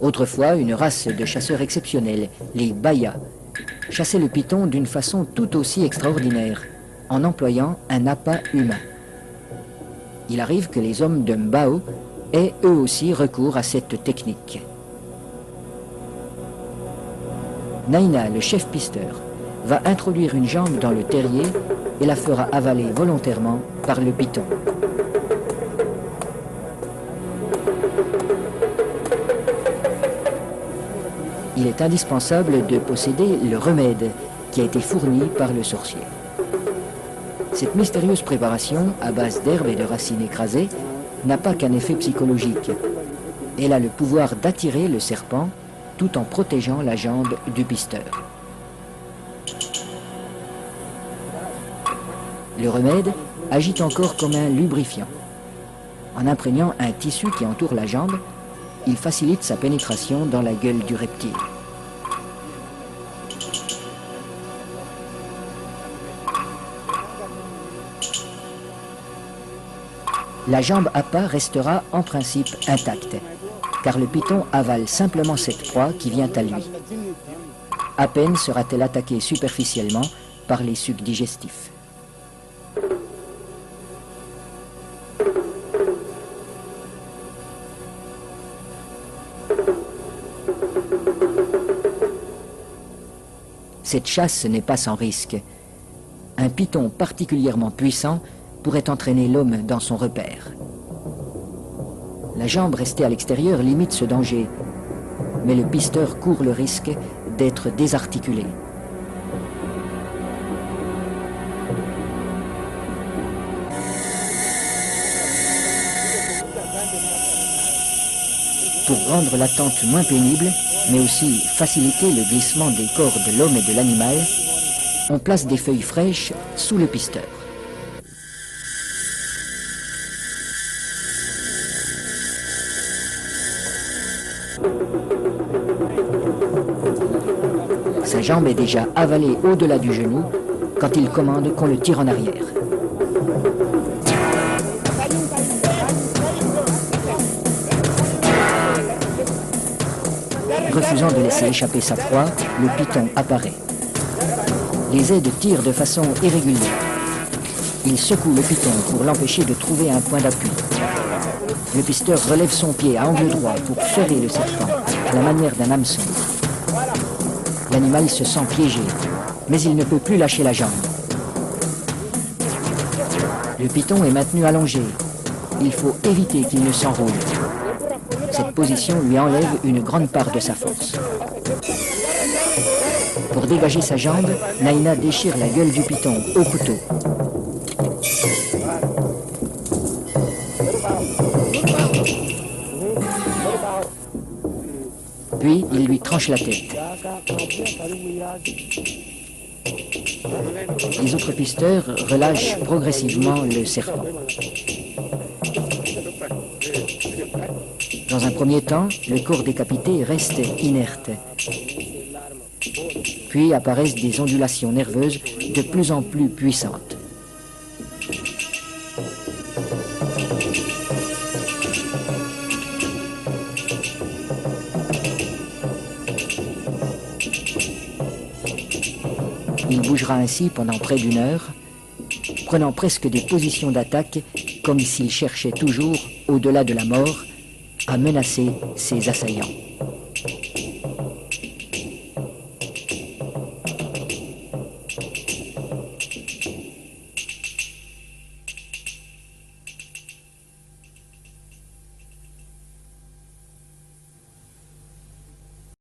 Autrefois, une race de chasseurs exceptionnels, les Baya, chassaient le python d'une façon tout aussi extraordinaire, en employant un appât humain. Il arrive que les hommes de Mbao aient eux aussi recours à cette technique. Naina, le chef pisteur, va introduire une jambe dans le terrier et la fera avaler volontairement par le python. Il est indispensable de posséder le remède qui a été fourni par le sorcier. Cette mystérieuse préparation, à base d'herbes et de racines écrasées, n'a pas qu'un effet psychologique. Elle a le pouvoir d'attirer le serpent tout en protégeant la jambe du pisteur. Le remède agit encore comme un lubrifiant. En imprégnant un tissu qui entoure la jambe, il facilite sa pénétration dans la gueule du reptile. La jambe appât restera en principe intacte, car le python avale simplement cette proie qui vient à lui. À peine sera-t-elle attaquée superficiellement par les sucs digestifs. Cette chasse n'est pas sans risque. Un python particulièrement puissant pourrait entraîner l'homme dans son repère. La jambe restée à l'extérieur limite ce danger, mais le pisteur court le risque d'être désarticulé. Pour rendre l'attente moins pénible, mais aussi faciliter le glissement des corps de l'homme et de l'animal, on place des feuilles fraîches sous le pisteur. Sa jambe est déjà avalée au-delà du genou quand il commande qu'on le tire en arrière. Refusant de laisser échapper sa proie, le python apparaît. Les aides tirent de façon irrégulière. Il secoue le python pour l'empêcher de trouver un point d'appui. Le pisteur relève son pied à angle droit pour ferrer le serpent, à la manière d'un hameçon. L'animal se sent piégé, mais il ne peut plus lâcher la jambe. Le python est maintenu allongé. Il faut éviter qu'il ne s'enroule. Cette position lui enlève une grande part de sa force. Pour dégager sa jambe, Naina déchire la gueule du python au couteau. Puis, il lui tranche la tête. Les autres pisteurs relâchent progressivement le serpent. Dans un premier temps, le corps décapité reste inerte. Puis apparaissent des ondulations nerveuses de plus en plus puissantes. Il bougera ainsi pendant près d'une heure, prenant presque des positions d'attaque comme s'il cherchait toujours, au-delà de la mort, à menacer ses assaillants.